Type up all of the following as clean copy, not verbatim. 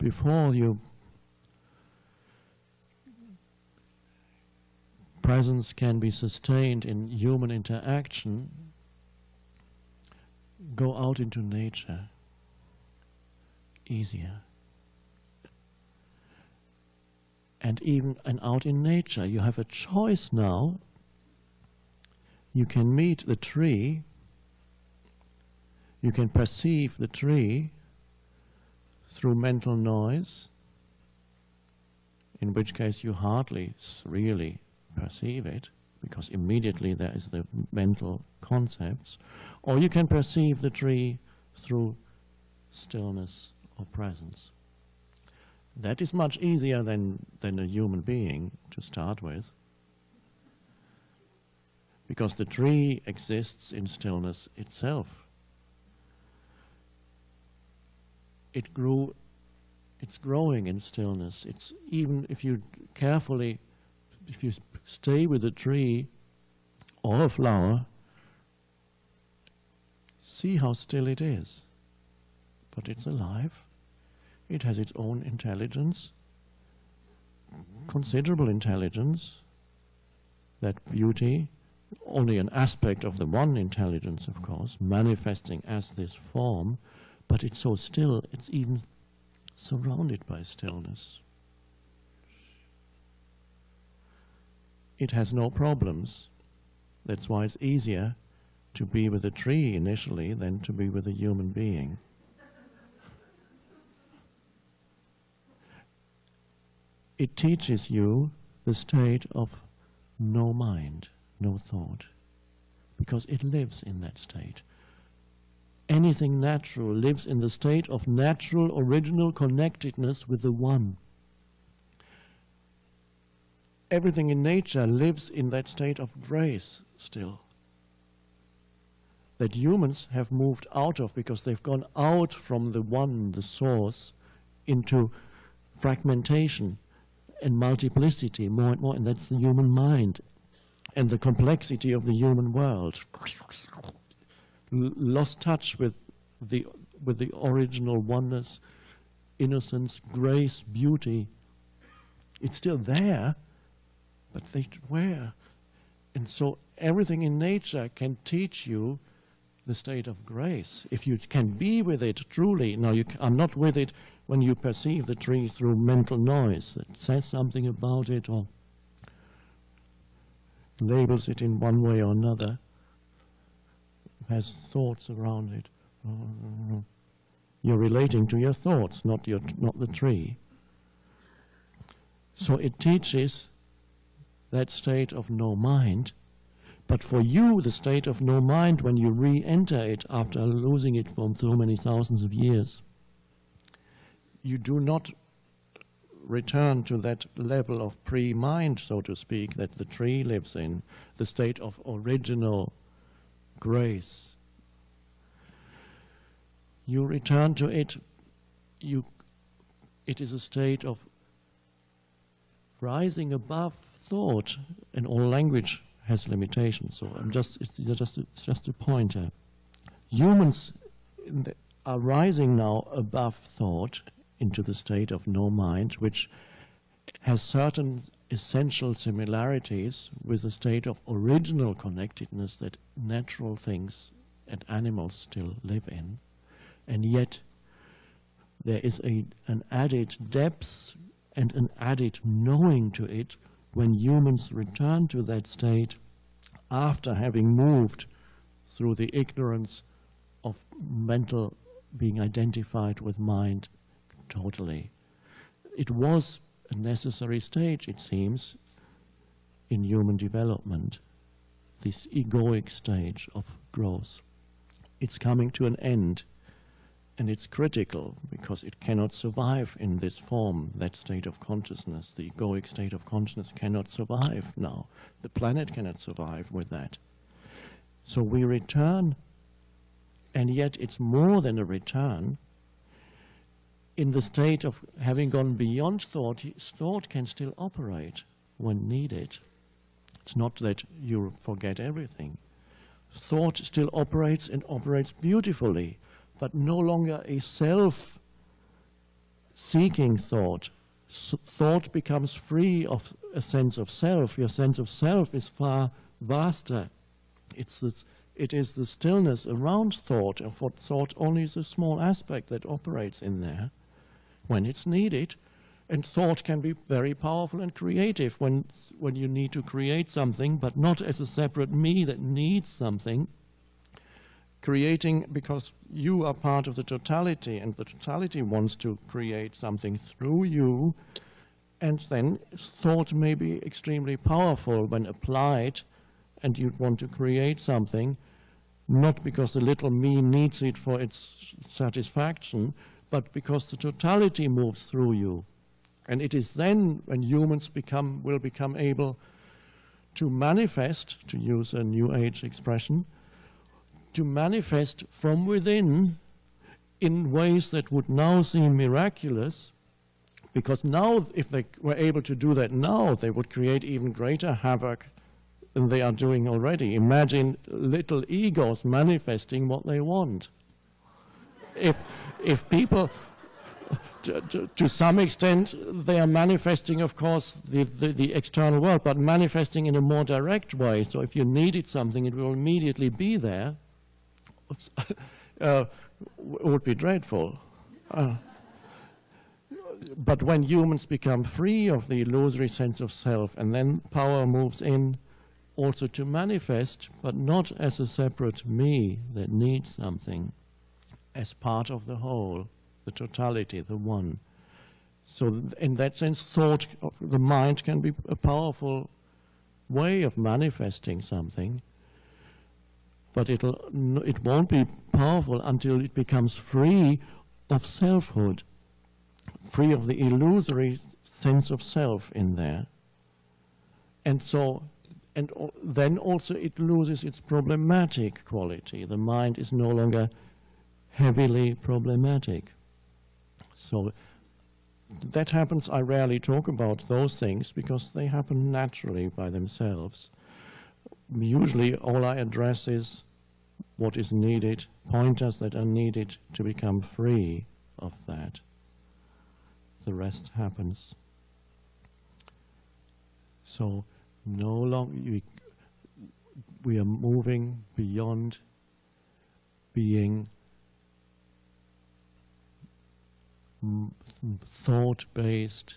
before your presence can be sustained in human interaction, go out into nature. Easier. And even out in nature, you have a choice now. You can meet the tree, you can perceive the tree through mental noise, in which case you hardly really perceive it, because immediately there is the mental concepts, or you can perceive the tree through stillness or presence. That is much easier than a human being to start with, because the tree exists in stillness itself. It's growing in stillness. It's even if you carefully, if you stay with a tree or a flower, see how still it is. But it's alive. It has its own intelligence, considerable intelligence. That beauty, only an aspect of the one intelligence, of course, manifesting as this form, but it's so still, it's even surrounded by stillness. It has no problems. That's why it's easier to be with a tree initially than to be with a human being. It teaches you the state of no mind, no thought, because it lives in that state. Anything natural lives in the state of natural, original connectedness with the One. Everything in nature lives in that state of grace still, that humans have moved out of because they've gone out from the One, the source, into fragmentation and multiplicity more and more, and that's the human mind and the complexity of the human world. Lost touch with the original oneness, innocence, grace, beauty. It's still there, but where? And so everything in nature can teach you the state of grace. If you can be with it truly, now you are not with it when you perceive the tree through mental noise that says something about it or labels it in one way or another, has thoughts around it. You're relating to your thoughts, not the tree. So it teaches that state of no mind. But for you, the state of no mind, when you re-enter it after losing it for so many thousands of years, you do not return to that level of pre-mind, so to speak, that the tree lives in, the state of original grace. You return to it, it is a state of rising above thought, and all language has limitations, so it's just a pointer. Humans are rising now above thought into the state of no mind, which has certain essential similarities with the state of original connectedness that natural things and animals still live in. And yet there is an added depth and an added knowing to it when humans return to that state after having moved through the ignorance of mental being identified with mind totally. It was a necessary stage, it seems, in human development, this egoic stage of growth. It's coming to an end, and it's critical because it cannot survive in this form, that state of consciousness. The egoic state of consciousness cannot survive now. The planet cannot survive with that. So we return, and yet it's more than a return. In the state of having gone beyond thought, thought can still operate when needed. It's not that you forget everything. Thought still operates and operates beautifully, but no longer a self seeking thought. Thought becomes free of a sense of self. Your sense of self is far vaster. It is the stillness around thought, and for thought only is a small aspect that operates in there when it's needed. And thought can be very powerful and creative when you need to create something, but not as a separate me that needs something. Creating because you are part of the totality, and the totality wants to create something through you. And then thought may be extremely powerful when applied, and you want to create something, not because the little me needs it for its satisfaction, but because the totality moves through you. And it is then when humans will become able to manifest, to use a New Age expression, to manifest from within in ways that would now seem miraculous, because now, if they were able to do that now, they would create even greater havoc than they are doing already. Imagine little egos manifesting what they want. If people, to some extent, they are manifesting, of course, the external world, but manifesting in a more direct way. So if you needed something, it will immediately be there. It would be dreadful. But when humans become free of the illusory sense of self, and then power moves in also to manifest, but not as a separate me that needs something, as part of the whole, the totality, the one. So in that sense, thought of the mind can be a powerful way of manifesting something, but it won't be powerful until it becomes free of selfhood, free of the illusory sense of self in there. And so, then also it loses its problematic quality. The mind is no longer heavily problematic. So that happens. I rarely talk about those things because they happen naturally by themselves. Usually all I address is what is needed, pointers that are needed to become free of that. The rest happens. So no longer we are moving beyond being thought-based,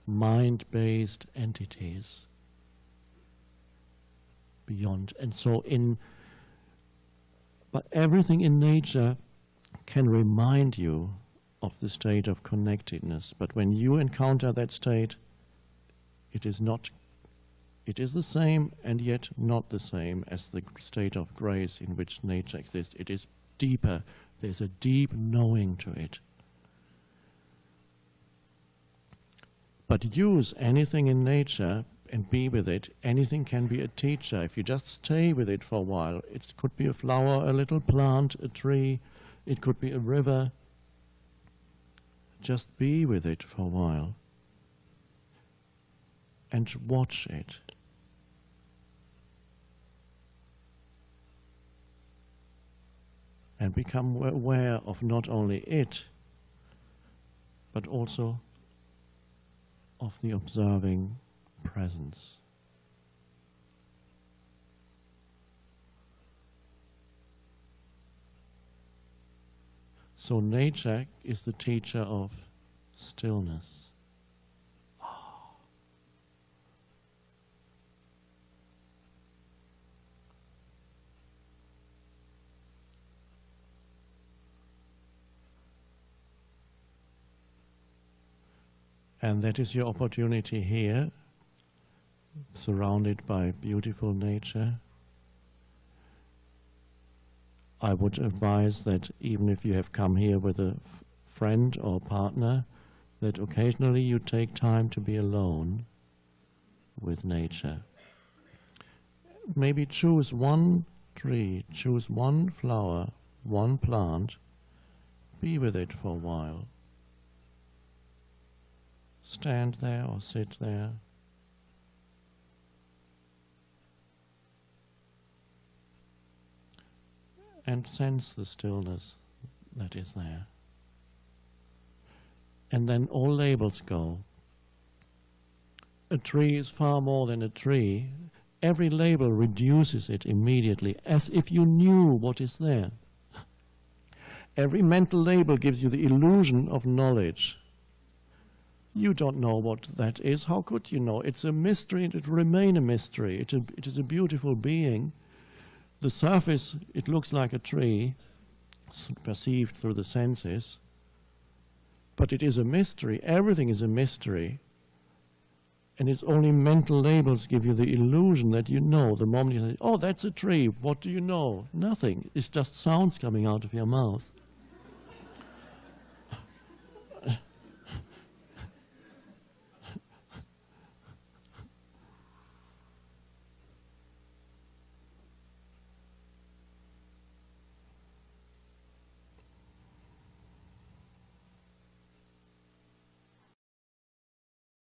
mind-based entities. Beyond. And so but everything in nature can remind you of the state of connectedness. But when you encounter that state, it is the same and yet not the same as the state of grace in which nature exists. It is deeper. There's a deep knowing to it. But use anything in nature and be with it. Anything can be a teacher if you just stay with it for a while. It could be a flower, a little plant, a tree. It could be a river. Just be with it for a while and watch it. And become aware of not only it, but also of the observing presence. So nature is the teacher of stillness. And that is your opportunity here, surrounded by beautiful nature. I would advise that even if you have come here with a friend or partner, that occasionally you take time to be alone with nature. Maybe choose one tree, choose one flower, one plant, be with it for a while. Stand there or sit there. And sense the stillness that is there. and then all labels go. A tree is far more than a tree. Every label reduces it immediately, as if you knew what is there. Every mental label gives you the illusion of knowledge. You don't know what that is. How could you know? It's a mystery, and it will remain a mystery. It is a beautiful being. The surface, it looks like a tree, perceived through the senses. But it is a mystery. Everything is a mystery. And it's only mental labels give you the illusion that you know. The moment you say, oh, that's a tree, what do you know? Nothing. It's just sounds coming out of your mouth.